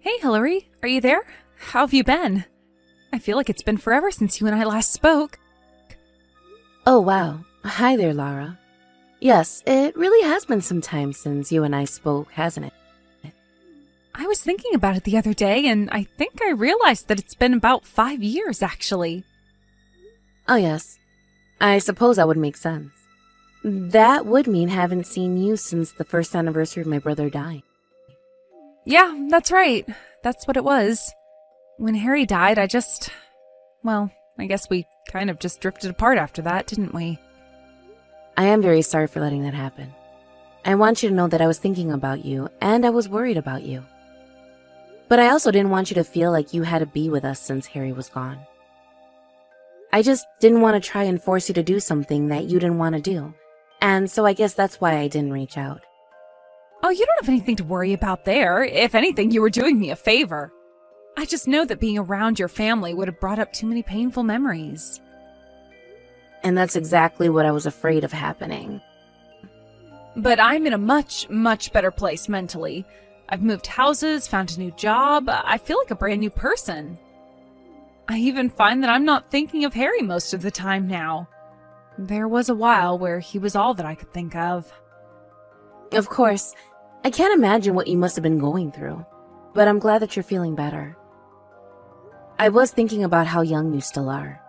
Hey, Hillary, are you there? How have you been? I feel like it's been forever since you and I last spoke. Oh, wow. Hi there, Lara. Yes, it really has been some time since you and I spoke, hasn't it? I was thinking about it the other day, and I think I realized that it's been about 5 years, actually. Oh, yes. I suppose that would make sense. That would mean haven't seen you since the first anniversary of my brother dying. Yeah, that's right. That's what it was. When Harry died, I guess we kind of just drifted apart after that, didn't we? I am very sorry for letting that happen. I want you to know that I was thinking about you, and I was worried about you. But I also didn't want you to feel like you had to be with us since Harry was gone. I just didn't want to try and force you to do something that you didn't want to do, and so I guess that's why I didn't reach out. Oh, you don't have anything to worry about there. If anything, you were doing me a favor. I just know that being around your family would have brought up too many painful memories. And that's exactly what I was afraid of happening. But I'm in a much, much better place mentally. I've moved houses, found a new job. I feel like a brand new person. I even find that I'm not thinking of Harry most of the time now. There was a while where he was all that I could think of. Of course, I can't imagine what you must have been going through, but I'm glad that you're feeling better. I was thinking about how young you still are.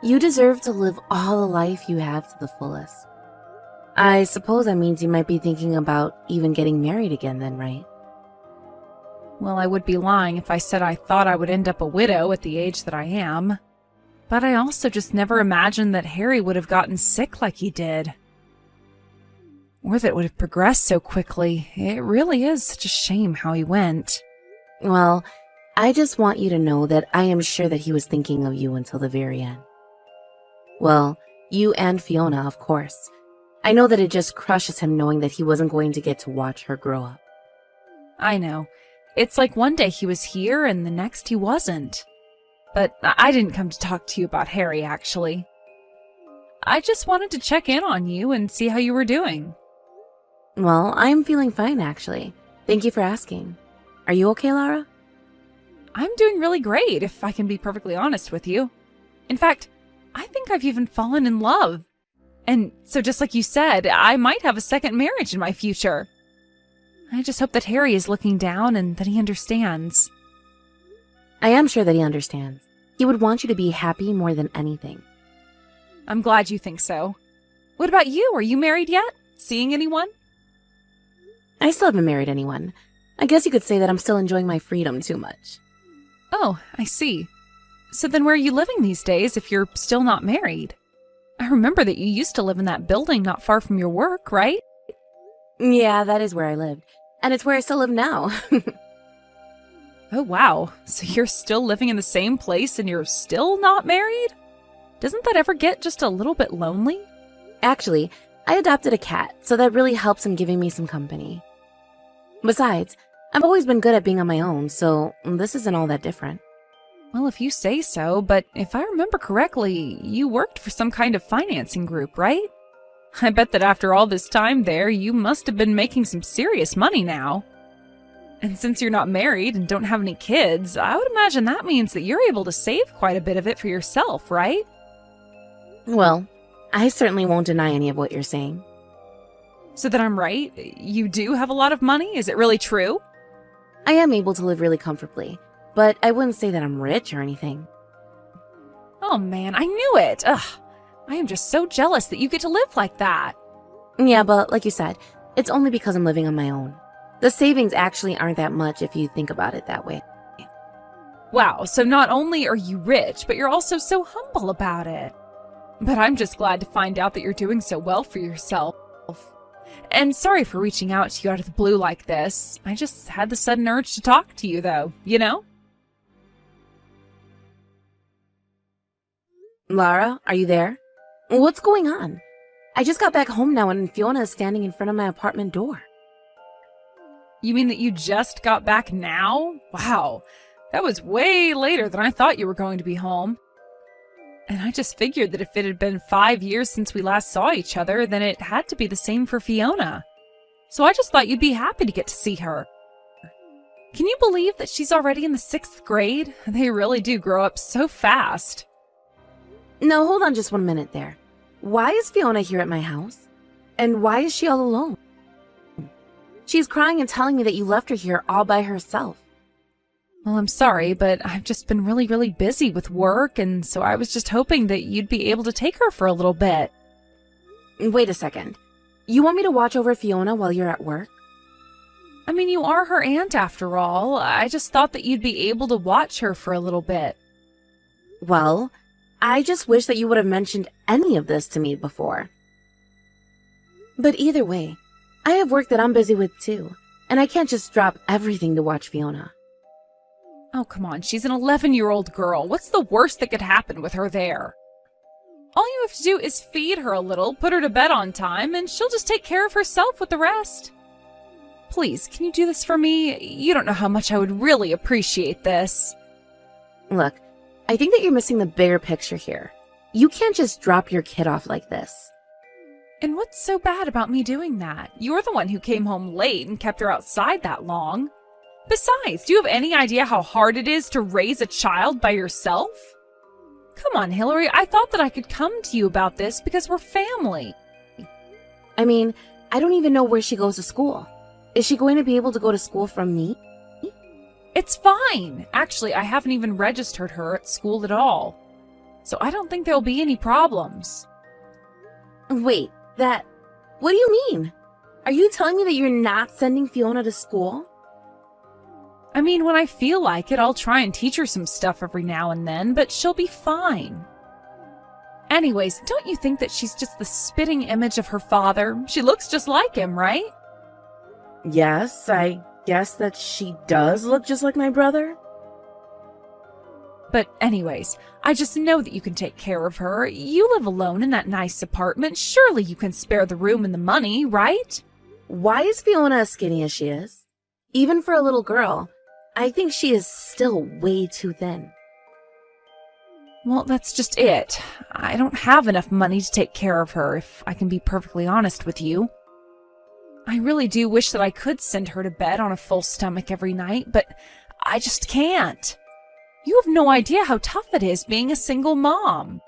You deserve to live all the life you have to the fullest. I suppose that means you might be thinking about even getting married again then, right? Well, I would be lying if I said I thought I would end up a widow at the age that I am. But I also just never imagined that Harry would have gotten sick like he did. Or that it would have progressed so quickly. It really is such a shame how he went. Well, I just want you to know that I am sure that he was thinking of you until the very end. Well, you and Fiona, of course. I know that it just crushes him knowing that he wasn't going to get to watch her grow up. I know. It's like one day he was here and the next he wasn't. But I didn't come to talk to you about Harry, actually. I just wanted to check in on you and see how you were doing. Well, I am feeling fine, actually. Thank you for asking. Are you okay, Lara? I'm doing really great, if I can be perfectly honest with you. In fact, I think I've even fallen in love. And so just like you said, I might have a second marriage in my future. I just hope that Harry is looking down and that he understands. I am sure that he understands. He would want you to be happy more than anything. I'm glad you think so. What about you? Are you married yet? Seeing anyone? I still haven't married anyone. I guess you could say that I'm still enjoying my freedom too much. Oh, I see. So then where are you living these days if you're still not married? I remember that you used to live in that building not far from your work, right? Yeah, that is where I lived. And it's where I still live now. Oh, wow. So you're still living in the same place and you're still not married? Doesn't that ever get just a little bit lonely? Actually, I adopted a cat, so that really helps in giving me some company. Besides, I've always been good at being on my own, so this isn't all that different. Well, if you say so, but if I remember correctly, you worked for some kind of financing group, right? I bet that after all this time there, you must have been making some serious money now. And since you're not married and don't have any kids, I would imagine that means that you're able to save quite a bit of it for yourself, right? Well, I certainly won't deny any of what you're saying. So that I'm right? You do have a lot of money? Is it really true? I am able to live really comfortably, but I wouldn't say that I'm rich or anything. Oh man, I knew it! Ugh, I am just so jealous that you get to live like that. Yeah, but like you said, it's only because I'm living on my own. The savings actually aren't that much if you think about it that way. Wow, so not only are you rich, but you're also so humble about it. But I'm just glad to find out that you're doing so well for yourself. And sorry for reaching out to you out of the blue like this. I just had the sudden urge to talk to you, though, you know? Lara, are you there? What's going on? I just got back home now and Fiona is standing in front of my apartment door. You mean that you just got back now? Wow, that was way later than I thought you were going to be home. And I just figured that if it had been 5 years since we last saw each other, then it had to be the same for Fiona. So I just thought you'd be happy to get to see her. Can you believe that she's already in the 6th grade? They really do grow up so fast. No, hold on just 1 minute there. Why is Fiona here at my house? And why is she all alone? She's crying and telling me that you left her here all by herself. Well, I'm sorry, but I've just been really busy with work, and so I was just hoping that you'd be able to take her for a little bit. Wait a second. You want me to watch over Fiona while you're at work? I mean, you are her aunt after all. I just thought that you'd be able to watch her for a little bit. Well, I just wish that you would have mentioned any of this to me before. But either way, I have work that I'm busy with too, and I can't just drop everything to watch Fiona. Oh, come on. She's an 11-year-old girl. What's the worst that could happen with her there? All you have to do is feed her a little, put her to bed on time, and she'll just take care of herself with the rest. Please, can you do this for me? You don't know how much I would really appreciate this. Look, I think that you're missing the bigger picture here. You can't just drop your kid off like this. And what's so bad about me doing that? You're the one who came home late and kept her outside that long. Besides, do you have any idea how hard it is to raise a child by yourself? Come on, Hillary, I thought that I could come to you about this because we're family. I mean, I don't even know where she goes to school. Is she going to be able to go to school from me? It's fine. Actually, I haven't even registered her at school at all. So I don't think there'll be any problems. Wait, what do you mean? Are you telling me that you're not sending Fiona to school? I mean, when I feel like it, I'll try and teach her some stuff every now and then, but she'll be fine. Anyways, don't you think that she's just the spitting image of her father? She looks just like him, right? Yes, I guess that she does look just like my brother. But anyways, I just know that you can take care of her. You live alone in that nice apartment. Surely you can spare the room and the money, right? Why is Fiona as skinny as she is? Even for a little girl, I think she is still way too thin. Well, that's just it. I don't have enough money to take care of her, if I can be perfectly honest with you. I really do wish that I could send her to bed on a full stomach every night, but I just can't. You have no idea how tough it is being a single mom.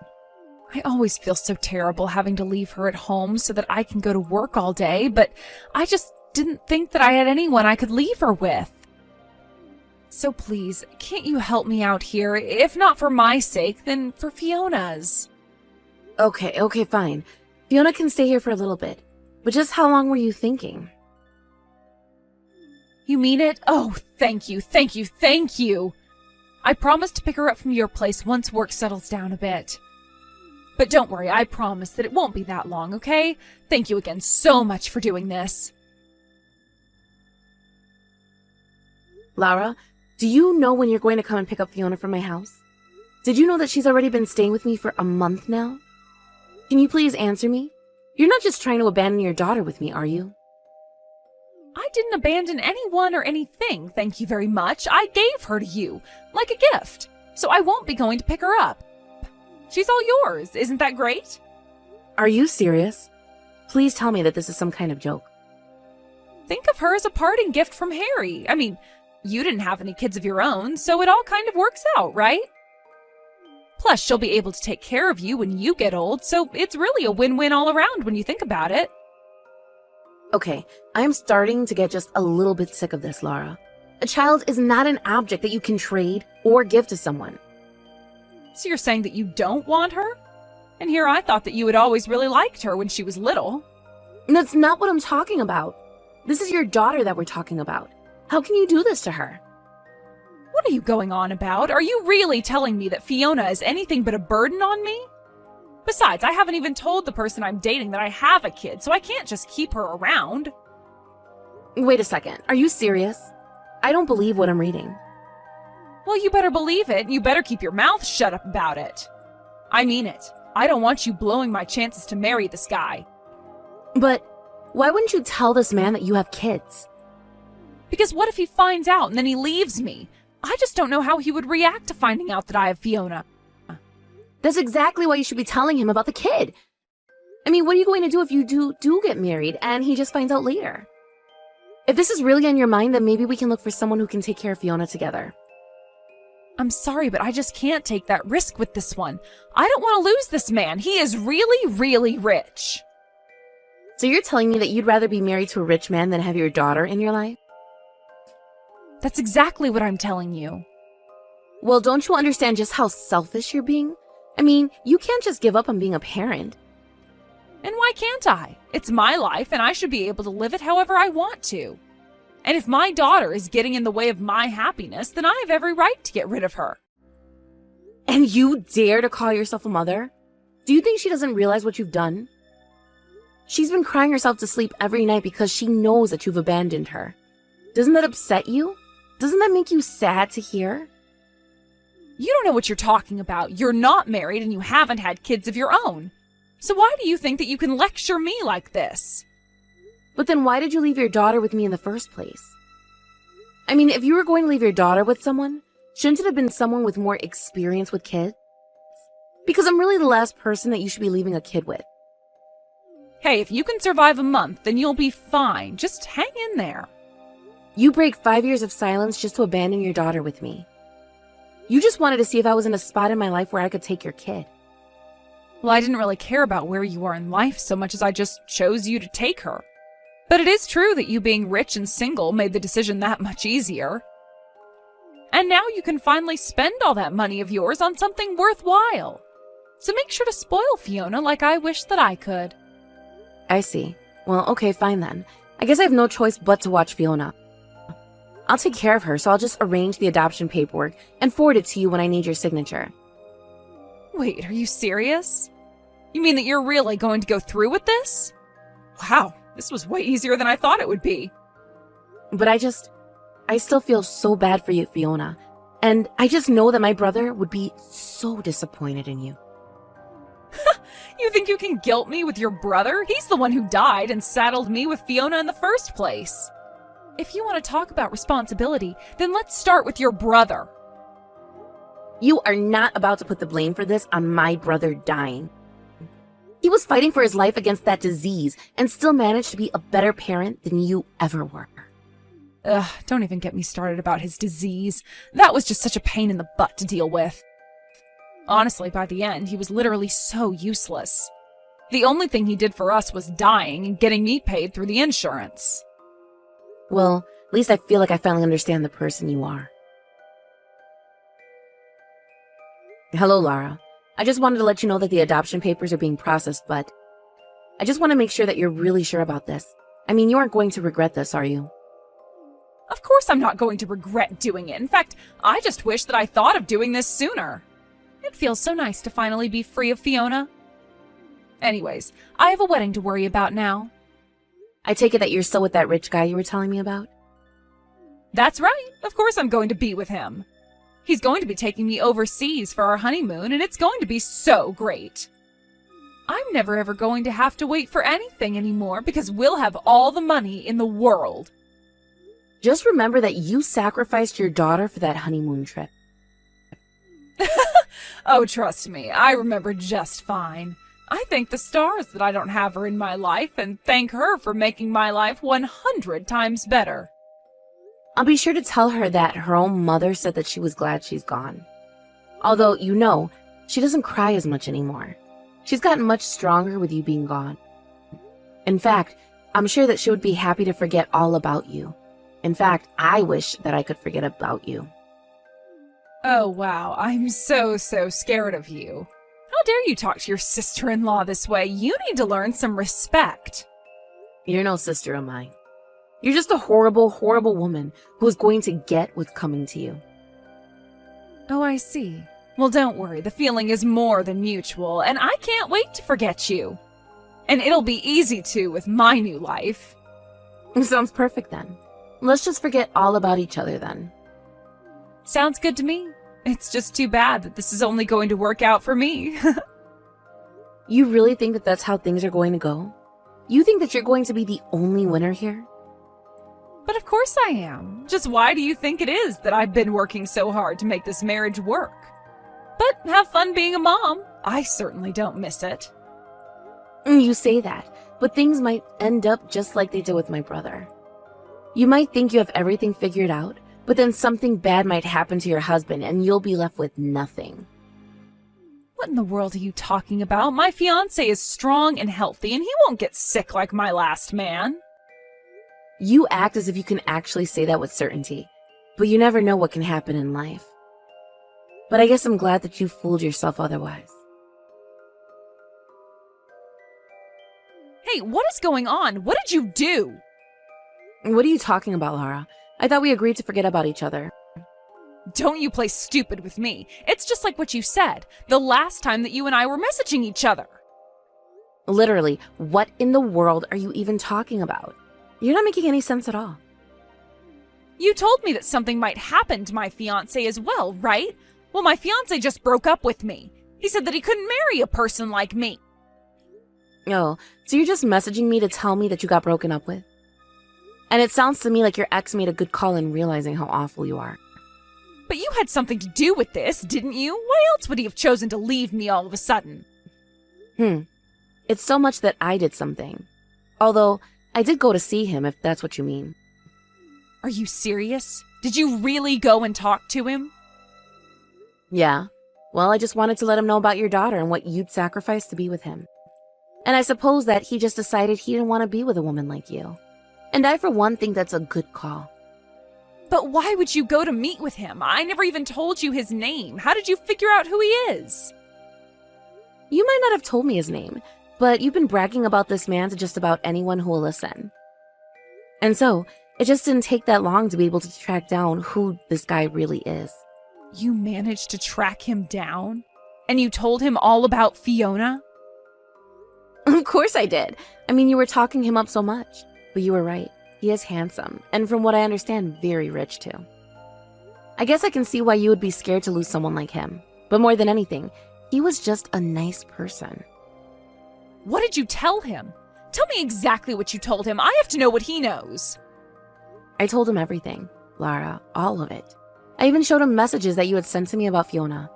I always feel so terrible having to leave her at home so that I can go to work all day, but I just didn't think that I had anyone I could leave her with. So please, can't you help me out here? If not for my sake, then for Fiona's. Okay, fine. Fiona can stay here for a little bit. But just how long were you thinking? You mean it? Oh, thank you. I promise to pick her up from your place once work settles down a bit. But don't worry, I promise that it won't be that long, okay? Thank you again so much for doing this. Laura, do you know when you're going to come and pick up Fiona from my house? Did you know that she's already been staying with me for a month now? Can you please answer me? You're not just trying to abandon your daughter with me, are you? I didn't abandon anyone or anything, thank you very much. I gave her to you, like a gift, so I won't be going to pick her up. She's all yours, isn't that great? Are you serious? Please tell me that this is some kind of joke. Think of her as a parting gift from Harry. I mean, you didn't have any kids of your own, so it all kind of works out, right? Plus, she'll be able to take care of you when you get old, so it's really a win-win all around when you think about it. Okay, I am starting to get just a little bit sick of this, Laura. A child is not an object that you can trade or give to someone. So you're saying that you don't want her? And here I thought that you had always really liked her when she was little. That's not what I'm talking about. This is your daughter that we're talking about. How can you do this to her? What are you going on about? Are you really telling me that Fiona is anything but a burden on me? Besides, I haven't even told the person I'm dating that I have a kid, so I can't just keep her around. Wait a second. Are you serious? I don't believe what I'm reading. Well, you better believe it, and you better keep your mouth shut up about it. I mean it. I don't want you blowing my chances to marry this guy. But why wouldn't you tell this man that you have kids? Because what if he finds out and then he leaves me? I just don't know how he would react to finding out that I have Fiona. That's exactly why you should be telling him about the kid. I mean, what are you going to do if you do get married and he just finds out later? If this is really on your mind, then maybe we can look for someone who can take care of Fiona together. I'm sorry, but I just can't take that risk with this one. I don't want to lose this man. He is really, really rich. So you're telling me that you'd rather be married to a rich man than have your daughter in your life? That's exactly what I'm telling you. Well, don't you understand just how selfish you're being? I mean, you can't just give up on being a parent. And why can't I? It's my life, and I should be able to live it however I want to. And if my daughter is getting in the way of my happiness, then I have every right to get rid of her. And you dare to call yourself a mother? Do you think she doesn't realize what you've done? She's been crying herself to sleep every night because she knows that you've abandoned her. Doesn't that upset you? Doesn't that make you sad to hear? You don't know what you're talking about. You're not married and you haven't had kids of your own. So why do you think that you can lecture me like this? But then why did you leave your daughter with me in the first place? I mean, if you were going to leave your daughter with someone, shouldn't it have been someone with more experience with kids? Because I'm really the last person that you should be leaving a kid with. Hey, if you can survive a month, then you'll be fine. Just hang in there. You break 5 years of silence just to abandon your daughter with me. You just wanted to see if I was in a spot in my life where I could take your kid. Well, I didn't really care about where you are in life so much as I just chose you to take her. But it is true that you being rich and single made the decision that much easier. And now you can finally spend all that money of yours on something worthwhile. So make sure to spoil Fiona like I wish that I could. I see. Well, okay, fine then. I guess I have no choice but to watch Fiona. I'll take care of her, so I'll just arrange the adoption paperwork and forward it to you when I need your signature. Wait, are you serious? You mean that you're really going to go through with this? Wow, this was way easier than I thought it would be. But I still feel so bad for you, Fiona. And I just know that my brother would be so disappointed in you. You think you can guilt me with your brother? He's the one who died and saddled me with Fiona in the first place. If you want to talk about responsibility, then let's start with your brother. You are not about to put the blame for this on my brother dying. He was fighting for his life against that disease and still managed to be a better parent than you ever were. Ugh, don't even get me started about his disease. That was just such a pain in the butt to deal with. Honestly, by the end, he was literally so useless. The only thing he did for us was dying and getting me paid through the insurance. Well, at least I feel like I finally understand the person you are. Hello, Lara. I just wanted to let you know that the adoption papers are being processed, but I just want to make sure that you're really sure about this. I mean, you aren't going to regret this, are you? Of course I'm not going to regret doing it. In fact, I just wish that I thought of doing this sooner. It feels so nice to finally be free of Fiona. Anyways, I have a wedding to worry about now. I take it that you're still with that rich guy you were telling me about? That's right. Of course I'm going to be with him. He's going to be taking me overseas for our honeymoon, and it's going to be so great. I'm never ever going to have to wait for anything anymore because we'll have all the money in the world. Just remember that you sacrificed your daughter for that honeymoon trip. Oh, trust me, I remember just fine. I thank the stars that I don't have her in my life and thank her for making my life 100 times better. I'll be sure to tell her that her own mother said that she was glad she's gone. Although, you know, she doesn't cry as much anymore. She's gotten much stronger with you being gone. In fact, I'm sure that she would be happy to forget all about you. In fact, I wish that I could forget about you. Oh, wow, I'm so scared of you. How dare you talk to your sister-in-law this way? You need to learn some respect. You're no sister of mine. You're just a horrible, horrible woman who is going to get what's coming to you. Oh, I see. Well, don't worry. The feeling is more than mutual, and I can't wait to forget you. And it'll be easy to with my new life. Sounds perfect then. Let's just forget all about each other then. Sounds good to me. It's just too bad that this is only going to work out for me. You really think that that's how things are going to go? You think that you're going to be the only winner here? But of course I am. Just why do you think it is that I've been working so hard to make this marriage work? But have fun being a mom. I certainly don't miss it. You say that, but things might end up just like they did with my brother. You might think you have everything figured out, but then something bad might happen to your husband and you'll be left with nothing. What in the world are you talking about? My fiancé is strong and healthy, and he won't get sick like my last man. You act as if you can actually say that with certainty, but you never know what can happen in life. But I guess I'm glad that you fooled yourself otherwise. Hey, what is going on? What did you do? What are you talking about, Laura? I thought we agreed to forget about each other. Don't you play stupid with me. It's just like what you said, the last time that you and I were messaging each other. Literally, what in the world are you even talking about? You're not making any sense at all. You told me that something might happen to my fiancé as well, right? Well, my fiancé just broke up with me. He said that he couldn't marry a person like me. Oh, so you're just messaging me to tell me that you got broken up with? And it sounds to me like your ex made a good call in realizing how awful you are. But you had something to do with this, didn't you? Why else would he have chosen to leave me all of a sudden? It's so much that I did something. Although, I did go to see him, if that's what you mean. Are you serious? Did you really go and talk to him? Yeah. Well, I just wanted to let him know about your daughter and what you'd sacrifice to be with him. And I suppose that he just decided he didn't want to be with a woman like you. And I, for one, think that's a good call. But why would you go to meet with him? I never even told you his name. How did you figure out who he is? You might not have told me his name, but you've been bragging about this man to just about anyone who will listen. And so, it just didn't take that long to be able to track down who this guy really is. You managed to track him down? And you told him all about Fiona? Of course I did. I mean, you were talking him up so much. But you were right. He is handsome, and from what I understand, very rich too. I guess I can see why you would be scared to lose someone like him. But more than anything, he was just a nice person. What did you tell him? Tell me exactly what you told him. I have to know what he knows. I told him everything, Lara, all of it. I even showed him messages that you had sent to me about Fiona.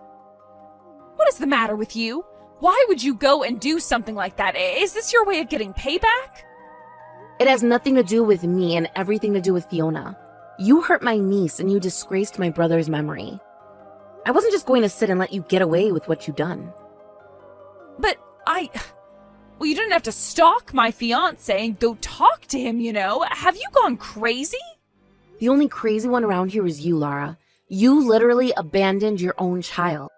What is the matter with you? Why would you go and do something like that? Is this your way of getting payback? It has nothing to do with me and everything to do with Fiona. You hurt my niece and you disgraced my brother's memory. I wasn't just going to sit and let you get away with what you've done. But well, you didn't have to stalk my fiancé and go talk to him, you know. Have you gone crazy? The only crazy one around here is you, Lara. You literally abandoned your own child.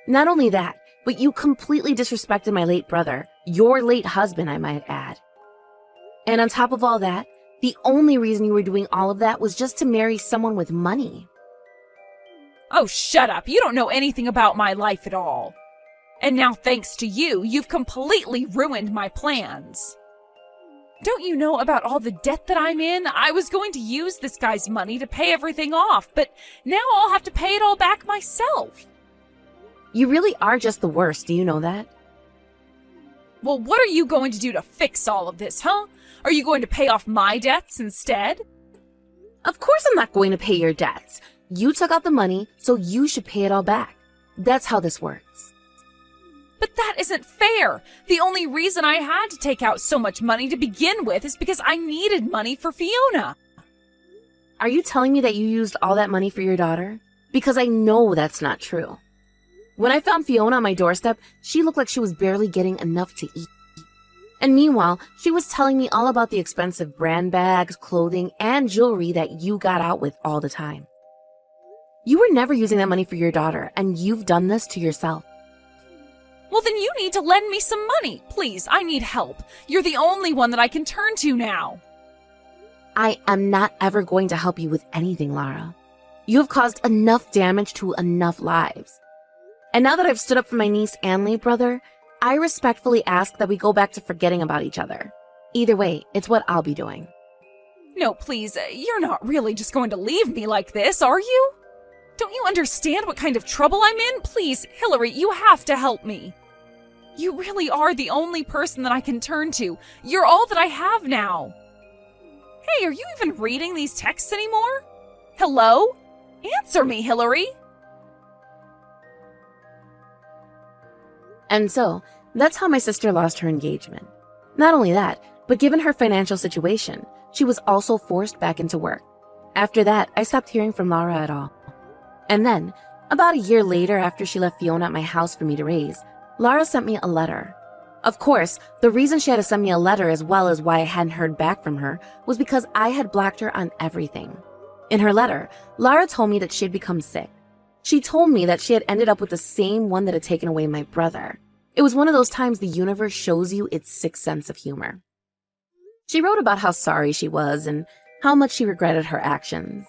Not only that, but you completely disrespected my late brother, your late husband, I might add. And on top of all that, the only reason you were doing all of that was just to marry someone with money. Oh, shut up. You don't know anything about my life at all. And now, thanks to you, you've completely ruined my plans. Don't you know about all the debt that I'm in? I was going to use this guy's money to pay everything off, but now I'll have to pay it all back myself. You really are just the worst, do you know that? Well, what are you going to do to fix all of this, huh? Are you going to pay off my debts instead? Of course I'm not going to pay your debts. You took out the money, so you should pay it all back. That's how this works. But that isn't fair. The only reason I had to take out so much money to begin with is because I needed money for Fiona. Are you telling me that you used all that money for your daughter? Because I know that's not true. When I found Fiona on my doorstep, she looked like she was barely getting enough to eat. And meanwhile, she was telling me all about the expensive brand bags, clothing, and jewelry that you got out with all the time. You were never using that money for your daughter, and you've done this to yourself. Well, then you need to lend me some money. Please, I need help. You're the only one that I can turn to now. I am not ever going to help you with anything, Lara. You have caused enough damage to enough lives. And now that I've stood up for my niece and late brother, I respectfully ask that we go back to forgetting about each other. Either way, it's what I'll be doing. No, please, you're not really just going to leave me like this, are you? Don't you understand what kind of trouble I'm in? Please, Hillary, you have to help me. You really are the only person that I can turn to. You're all that I have now. Hey, are you even reading these texts anymore? Hello? Answer me, Hillary. And so, that's how my sister lost her engagement. Not only that, but given her financial situation, she was also forced back into work. After that, I stopped hearing from Laura at all. And then, about a year later after she left Fiona at my house for me to raise, Laura sent me a letter. Of course, the reason she had to send me a letter as well as why I hadn't heard back from her was because I had blocked her on everything. In her letter, Laura told me that she had become sick. She told me that she had ended up with the same one that had taken away my brother. It was one of those times the universe shows you its sixth sense of humor. She wrote about how sorry she was and how much she regretted her actions.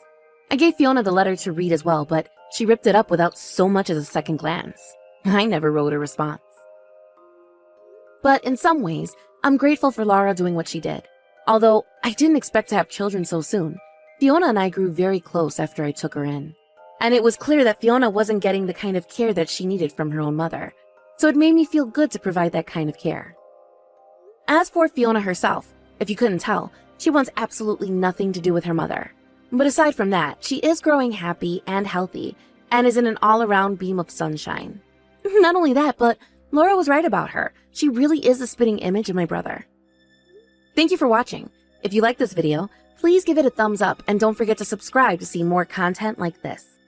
I gave Fiona the letter to read as well, but she ripped it up without so much as a second glance. I never wrote a response. But in some ways, I'm grateful for Laura doing what she did. Although I didn't expect to have children so soon, Fiona and I grew very close after I took her in. And it was clear that Fiona wasn't getting the kind of care that she needed from her own mother. So it made me feel good to provide that kind of care. As for Fiona herself, if you couldn't tell, she wants absolutely nothing to do with her mother. But aside from that, she is growing happy and healthy and is in an all-around beam of sunshine. Not only that, but Laura was right about her. She really is a spitting image of my brother. Thank you for watching. If you like this video, please give it a thumbs up and don't forget to subscribe to see more content like this.